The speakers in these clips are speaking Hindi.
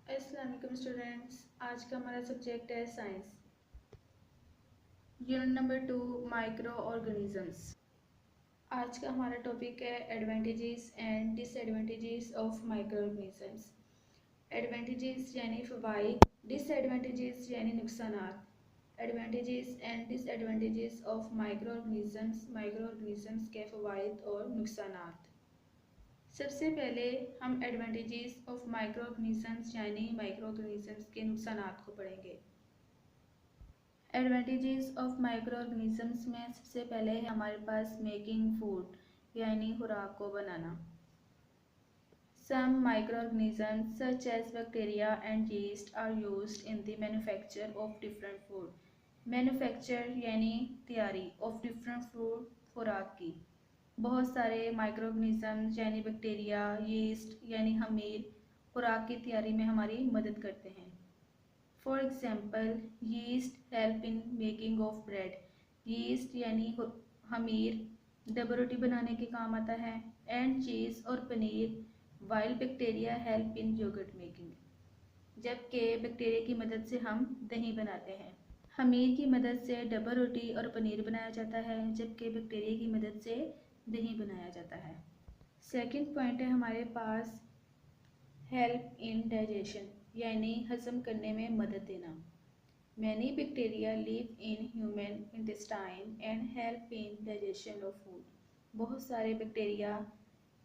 अस्सलाम वालेकुम स्टूडेंट्स। आज का हमारा सब्जेक्ट है science. Unit number 2 microorganisms. आज का हमारा टॉपिक है advantages and disadvantages of microorganisms. Advantages यानी फ़वाइद, डिसएडवांटेजेस यानी नुकसानात। Advantages and disadvantages of microorganisms के फ़वाइद और नुकसानात। सबसे पहले हम एडवांटेजेस ऑफ माइक्रो ऑर्गेनिजम्स यानी माइक्रो ऑर्गेनिजम्स के नुकसानात को पढ़ेंगे। एडवांटेजेस ऑफ माइक्रो ऑर्गेनिजम्स में सबसे पहले है हमारे पास मेकिंग फूड यानी खुराक को बनाना। Some micro organisms such as bacteria and yeast are used in the manufacture of different food. Manufacture यानी तैयारी ऑफ डिफरेंट फूड, खुराक की। बहुत सारे माइक्रो ऑर्गेनिजम्स यानी बैक्टीरिया, यीस्ट यानी खमीर खुराक की तैयारी में हमारी मदद करते हैं। For example, yeast help in making of bread. Yeast यानी खमीर डबल रोटी बनाने के काम आता है। एंड चीज़ और paneer, while bacteria help in yogurt making, जबकि बैक्टीरिया की मदद से हम दही बनाते हैं। खमीर की मदद से डबल रोटी और पनीर बनाया जाता है, जबकि बैक्टीरिया की मदद से दही बनाया जाता है। सेकंड पॉइंट है हमारे पास हेल्प इन डाइजेशन यानी हजम करने में मदद देना। Many bacteria live in human intestine and help in digestion of food. बहुत सारे बैक्टीरिया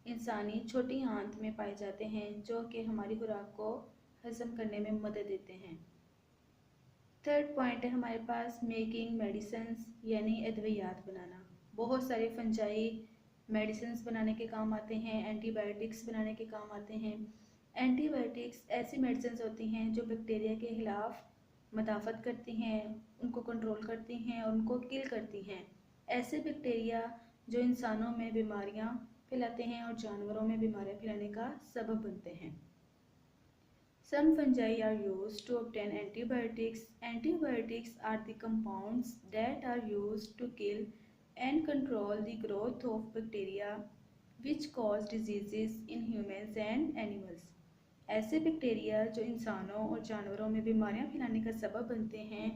इंसानी छोटी आंत में पाए जाते हैं जो कि हमारी खुराक को हजम करने में मदद देते हैं। थर्ड पॉइंट है हमारे पास मेकिंग मेडिसिन्स यानी अद्वियात बनाना। बहुत सारे फंजाई मेडिसिन्स बनाने के काम आते हैं, एंटीबायोटिक्स बनाने के काम आते हैं। एंटीबायोटिक्स ऐसी मेडिसिन्स होती हैं जो बैक्टीरिया के खिलाफ मदाफ़त करती हैं, उनको कंट्रोल करती हैं और उनको किल करती हैं। ऐसे बैक्टीरिया जो इंसानों में बीमारियां फैलाते हैं और जानवरों में बीमारियां फैलाने का सबब बनते हैं। Some fungi are used to obtain antibiotics. Antibiotics are the compounds that are used to kill and control the growth of bacteria which cause diseases in humans and animals. ऐसे बैक्टीरिया जो इंसानों और जानवरों में बीमारियां फैलाने का सबब बनते हैं,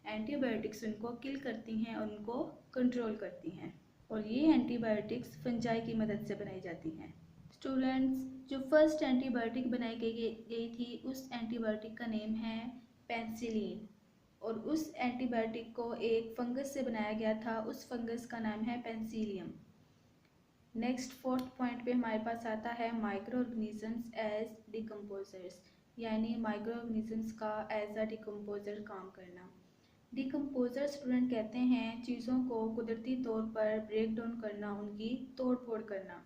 एंटीबायोटिक्स उनको किल करती हैं और उनको कंट्रोल करती हैं, और ये एंटीबायोटिक्स फंजाई की मदद से बनाई जाती हैं। स्टूडेंट्स, जो फर्स्ट एंटीबायोटिक बनाई गई थी उस एंटीबायोटिक का नेम है पेनिसिलिन, और उस एंटीबायोटिक को एक फंगस से बनाया गया था। उस फंगस का नाम है पेनिसिलियम। नेक्स्ट फोर्थ पॉइंट पे हमारे पास आता है माइक्रो ऑर्गेनिजम्स एज डिकम्पोजर्स यानी माइक्रो ऑर्गेनिजम्स का एज अ डिकम्पोजर काम करना। डिकम्पोजर स्टूडेंट कहते हैं चीज़ों को कुदरती तौर पर ब्रेक डाउन करना, उनकी तोड़ फोड़ करना।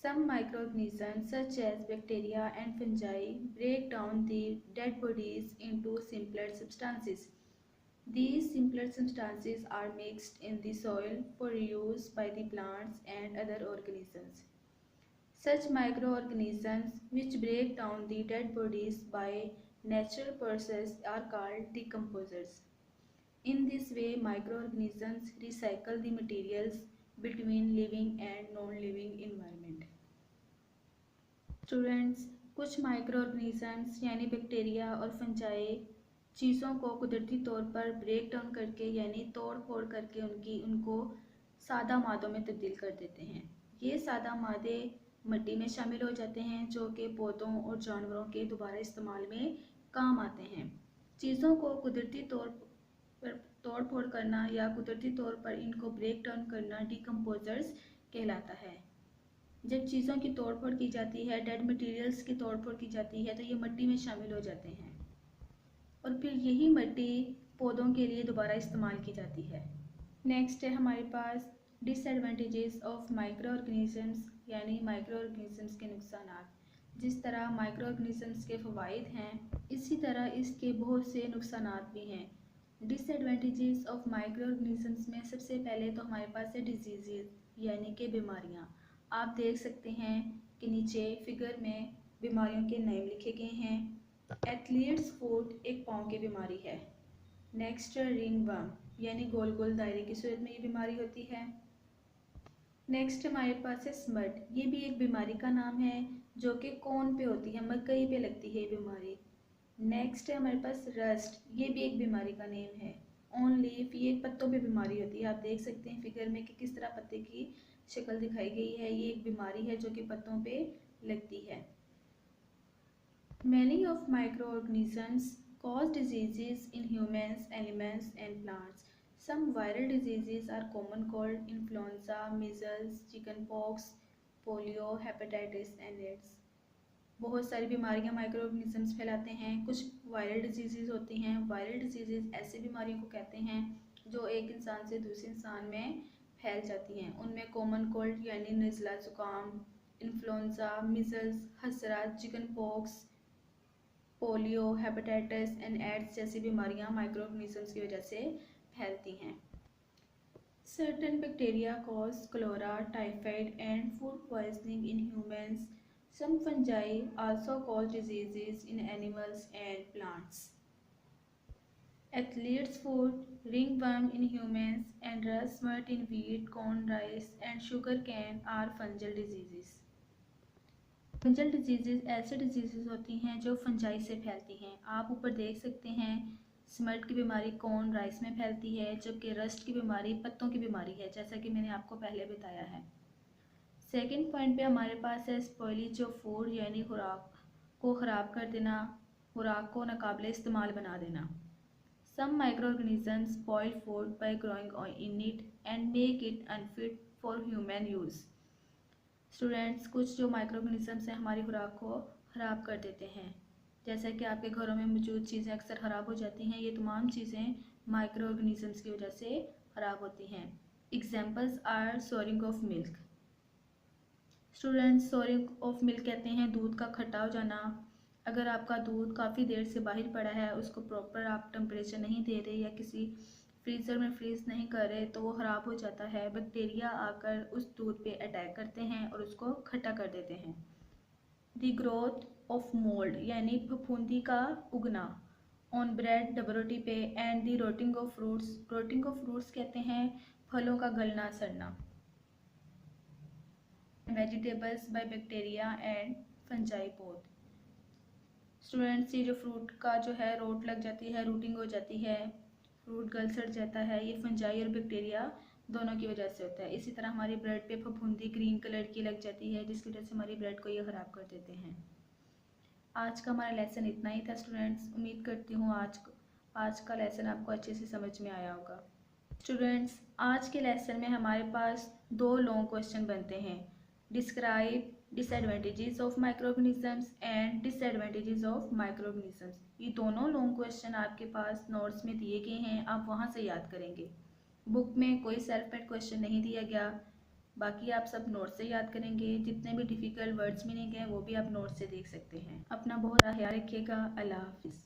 Some microorganisms such as bacteria and fungi break down the dead bodies into simpler substances. These simpler substances are mixed in the soil for use by the plants and other organisms. Such microorganisms which break down the dead bodies by natural process are called decomposers. In this way, microorganisms recycle the materials between living and non-living environment. Students, कुछ माइक्रो ऑर्गेनिजम्स यानी बैक्टीरिया और फंजाई चीज़ों को कुदरती तौर पर ब्रेक डाउन करके यानी तोड़ फोड़ करके उनको सादा मादों में तब्दील कर देते हैं। ये सादा मादे मिट्टी में शामिल हो जाते हैं जो कि पौधों और जानवरों के दोबारा इस्तेमाल में काम आते हैं। चीज़ों को कुदरती तौर पर तोड़ फोड़ करना या कुदरती तौर पर इनको ब्रेक डाउन करना डिकम्पोजर्स कहलाता है। जब चीज़ों की तोड़फोड़ की जाती है, डेड मटेरियल्स की तोड़फोड़ की जाती है, तो ये मिट्टी में शामिल हो जाते हैं और फिर यही मिट्टी पौधों के लिए दोबारा इस्तेमाल की जाती है। नेक्स्ट है हमारे पास डिसएडवांटेजेस ऑफ माइक्रो ऑर्गेनिजम्स यानी माइक्रो ऑर्गेनिजम्स के नुकसानात। जिस तरह माइक्रो ऑर्गेनिजम्स के फ़वाइद हैं, इसी तरह इसके बहुत से नुकसानात भी हैं। डिसएडवांटेजेस ऑफ माइक्रो ऑर्गेनिजम्स में सबसे पहले तो हमारे पास है डिजीज़ यानी कि बीमारियाँ। आप देख सकते हैं कि नीचे फिगर में बीमारियों के नाम लिखे गए हैं। एथलीट्स फुट एक पाँव की बीमारी है। नेक्स्ट रिंग वर्म यानी गोल गोल दायरे की सूरत में ये बीमारी होती है। नेक्स्ट हमारे पास है स्मट। ये भी एक बीमारी का नाम है जो कि कौन पे होती है, मकई पे लगती है ये बीमारी। नेक्स्ट है हमारे पास रस्ट। ये भी एक बीमारी का नेम है। ऑन लीफ, ये पत्तों पे बीमारी होती है। आप देख सकते हैं फिगर में कि किस तरह पत्ते की शक्ल दिखाई गई है। ये एक बीमारी है जो कि पत्तों पे लगती है। Many of microorganisms cause diseases in humans, animals, and plants. Some viral diseases are common called influenza, measles, chickenpox, polio, hepatitis, and AIDS. बहुत सारी बीमारियां माइक्रो ऑर्गेनिजम्स फैलाते हैं। कुछ वायरल डिजीजेज होती हैं। वायरल डिजीजेज ऐसी बीमारियों को कहते हैं जो एक इंसान से दूसरे इंसान में फैल जाती हैं। उनमें कॉमन कोल्ड यानी नज़ला ज़ुकाम, इन्फ्लुएंजा, मिजल्स, खसरा, chicken pox, polio, hepatitis and AIDS जैसी बीमारियां माइक्रो ऑर्गेनिजम्स की वजह से फैलती हैं। Certain bacteria cause cholera, typhoid and food poisoning in humans. Some fungi also cause diseases in animals and plants. Athlete's foot, ringworm in humans, and rust smut in wheat, corn, rice, and sugarcane are fungal diseases. Fungal diseases ऐसे डिजीज़ होती हैं जो फंजाई से फैलती हैं। आप ऊपर देख सकते हैं स्मट की बीमारी कॉर्न राइस में फैलती है, जबकि रस्ट की बीमारी पत्तों की बीमारी है, जैसा कि मैंने आपको पहले बताया है। सेकंड पॉइंट पे हमारे पास है स्पॉइलेज ऑफ फूड, यानी खुराक को ख़राब कर देना, खुराक को नाकाबिले इस्तेमाल बना देना। Some micro organisms spoil food by growing in it and make it unfit for human use. Students, कुछ जो माइक्रो ऑर्गेनिजम्स हैं हमारी खुराक को ख़राब कर देते हैं। जैसा कि आपके घरों में मौजूद चीज़ें अक्सर ख़राब हो जाती हैं, ये तमाम चीज़ें माइक्रो ऑर्गेनिजम्स की वजह से ख़राब होती हैं। Examples are souring of milk. Students, souring of milk कहते हैं दूध का खट्टा हो जाना। अगर आपका दूध काफ़ी देर से बाहर पड़ा है, उसको प्रॉपर आप टेम्परेचर नहीं दे रहे या किसी फ्रीज़र में फ्रीज़ नहीं कर रहे, तो वो ख़राब हो जाता है। बैक्टीरिया आकर उस दूध पे अटैक करते हैं और उसको खट्टा कर देते हैं। द ग्रोथ ऑफ मोल्ड यानी फफूंदी का उगना ऑन ब्रेड, डबल रोटी पे, and the rotting of fruits. Rotting of fruits कहते हैं फलों का गलना सड़ना। Vegetables by bacteria and fungi both. Students, ये जो फ्रूट का जो है रोट लग जाती है, रूटिंग हो जाती है, फ्रूट गल सड़ जाता है, ये फंजाई और बैक्टीरिया दोनों की वजह से होता है। इसी तरह हमारी ब्रेड पे फफूंदी ग्रीन कलर की लग जाती है, जिसकी वजह से हमारी ब्रेड को ये ख़राब कर देते हैं। आज का हमारा लेसन इतना ही था स्टूडेंट्स। उम्मीद करती हूँ आज का लेसन आपको अच्छे से समझ में आया होगा। स्टूडेंट्स, आज के लेसन में हमारे पास 2 लॉन्ग क्वेश्चन बनते हैं। Describe disadvantages of microorganisms and disadvantages of microorganisms. ये दोनों लॉन्ग क्वेश्चन आपके पास नोट्स में दिए गए हैं, आप वहाँ से याद करेंगे। बुक में कोई सेल्फ मेड क्वेश्चन नहीं दिया गया, बाकी आप सब नोट से याद करेंगे। जितने भी डिफ़िकल्ट वर्ड्स मीनिंग हैं वो भी आप नोट से देख सकते हैं। अपना बहुत ख्याल रखिएगा। अल्लाह हाफिज़।